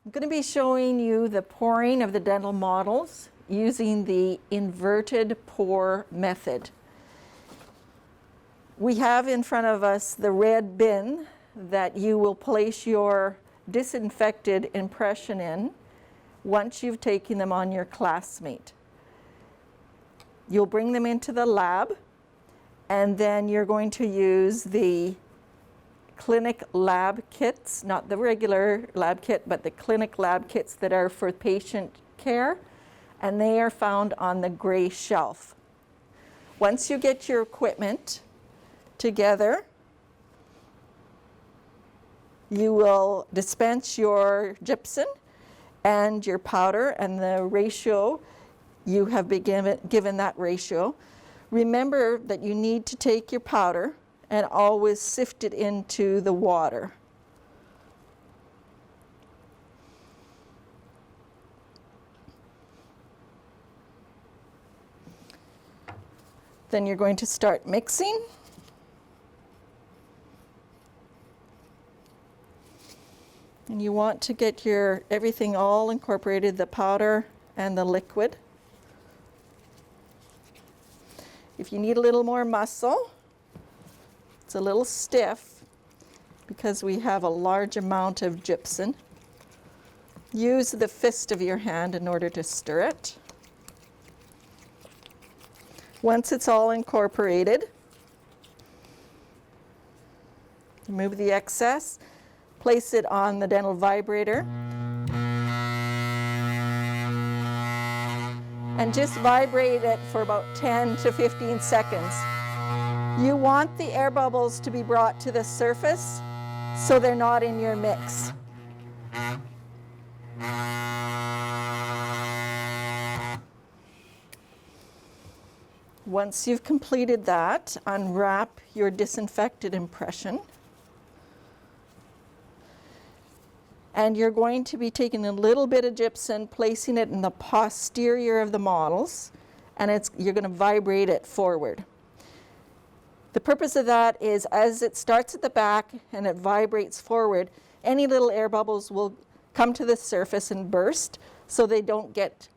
I'm going to be showing you the pouring of the dental models using the inverted pour method. We have in front of us the red bin that you will place your disinfected impression in once you've taken them on your classmate. You'll bring them into the lab, and then you're going to use the clinic lab kits, not the regular lab kit, but the clinic lab kits that are for patient care, and they are found on the gray shelf. Once you get your equipment together, you will dispense your gypsum and your powder, and the ratio, you have been given that ratio. Remember that you need to take your powder and always sift it into the water. Then you're going to start mixing. And you want to get your everything all incorporated, the powder and the liquid. If you need a little more muscle, it's a little stiff because we have a large amount of gypsum. Use the fist of your hand in order to stir it. Once it's all incorporated, remove the excess, place it on the dental vibrator, and just vibrate it for about 10 to 15 seconds. You want the air bubbles to be brought to the surface so they're not in your mix. Once you've completed that, unwrap your disinfected impression. And you're going to be taking a little bit of gypsum, placing it in the posterior of the models, and you're going to vibrate it forward. The purpose of that is as it starts at the back and it vibrates forward, any little air bubbles will come to the surface and burst so they don't get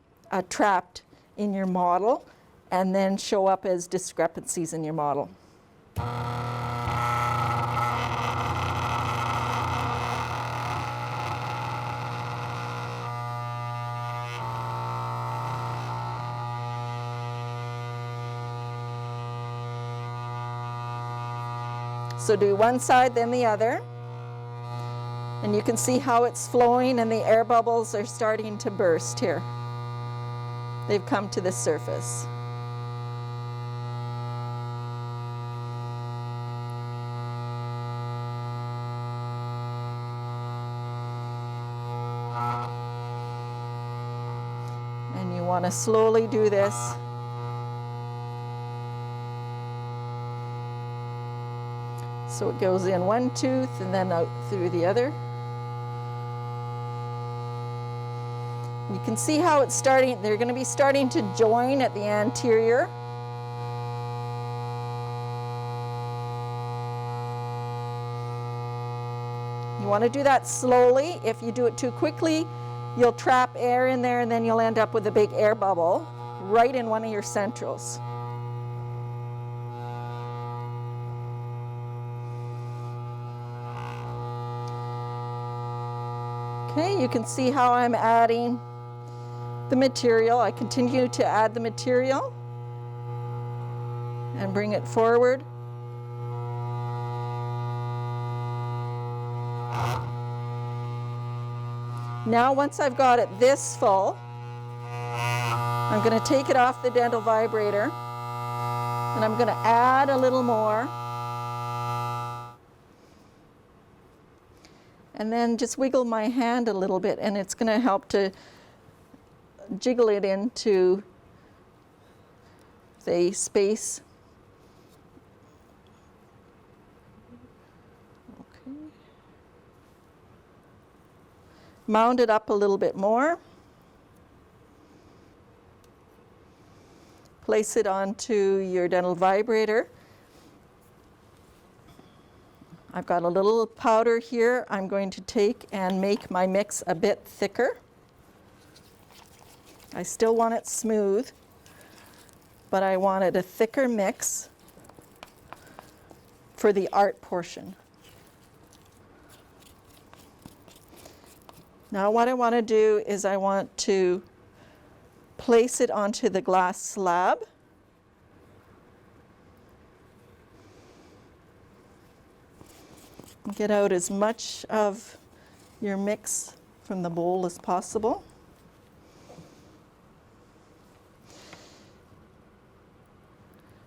trapped in your model and then show up as discrepancies in your model. So do one side, then the other. And you can see how it's flowing and the air bubbles are starting to burst here. They've come to the surface. And you want to slowly do this. So it goes in one tooth and then out through the other. You can see how it's starting. They're going to be starting to join at the anterior. You want to do that slowly. If you do it too quickly, you'll trap air in there and then you'll end up with a big air bubble right in one of your centrals. Okay, you can see how I'm adding the material. I continue to add the material and bring it forward. Now once I've got it this full, I'm going to take it off the dental vibrator and I'm going to add a little more. And then just wiggle my hand a little bit and it's going to help to jiggle it into the space. Okay. Mound it up a little bit more. Place it onto your dental vibrator. I've got a little powder here. I'm going to take and make my mix a bit thicker. I still want it smooth, but I wanted a thicker mix for the art portion. Now what I want to do is I want to place it onto the glass slab. Get out as much of your mix from the bowl as possible.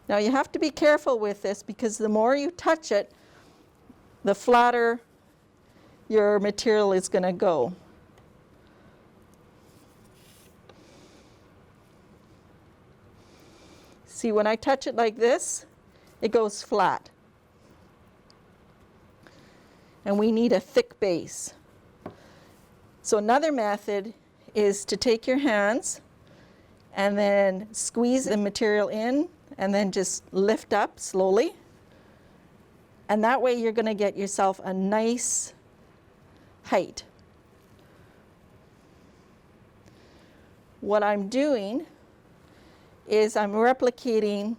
Now you have to be careful with this because the more you touch it, the flatter your material is going to go. See, when I touch it like this, it goes flat. And we need a thick base. So another method is to take your hands and then squeeze the material in and then just lift up slowly. And that way you're going to get yourself a nice height. What I'm doing is I'm replicating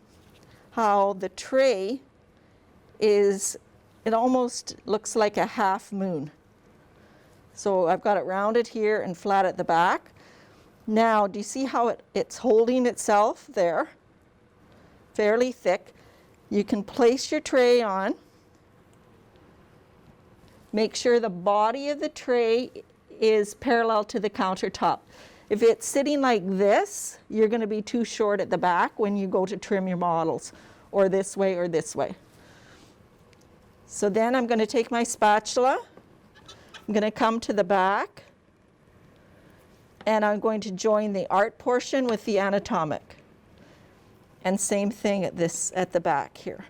how the tray is, it almost looks like a half moon. So I've got it rounded here and flat at the back. Now, do you see how it's holding itself there? Fairly thick. You can place your tray on. Make sure the body of the tray is parallel to the countertop. If it's sitting like this, you're going to be too short at the back when you go to trim your models, or this way or this way. So then I'm going to take my spatula. I'm going to come to the back, and I'm going to join the art portion with the anatomic. And same thing at the back here.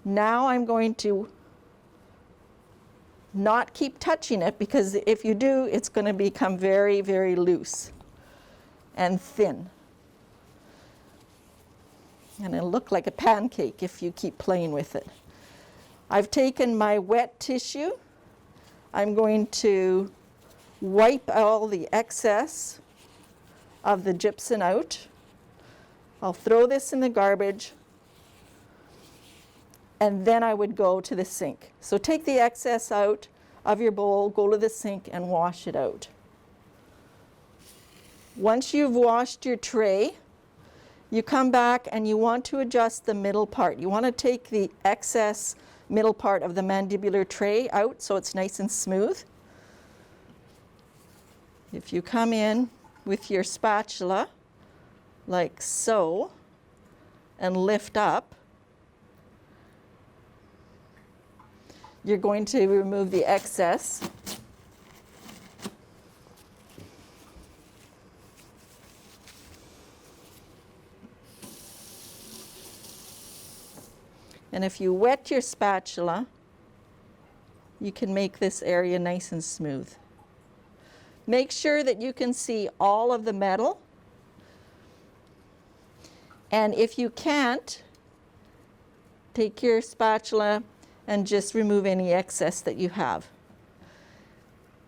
Now I'm going to not keep touching it, because if you do, it's going to become very, very loose and thin. And it'll look like a pancake if you keep playing with it. I've taken my wet tissue. I'm going to wipe all the excess of the gypsum out. I'll throw this in the garbage, and then I would go to the sink. So take the excess out of your bowl, go to the sink and wash it out. Once you've washed your tray, you come back and you want to adjust the middle part. You want to take the excess middle part of the mandibular tray out so it's nice and smooth. If you come in with your spatula, like so, and lift up, you're going to remove the excess. And if you wet your spatula, you can make this area nice and smooth. Make sure that you can see all of the metal. And if you can't, take your spatula and just remove any excess that you have.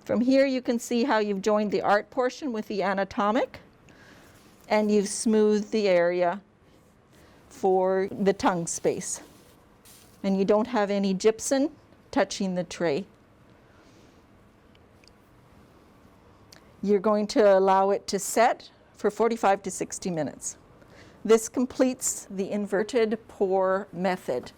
From here you can see how you've joined the art portion with the anatomic, and you've smoothed the area for the tongue space. And you don't have any gypsum touching the tray. You're going to allow it to set for 45 to 60 minutes. This completes the inverted pour method.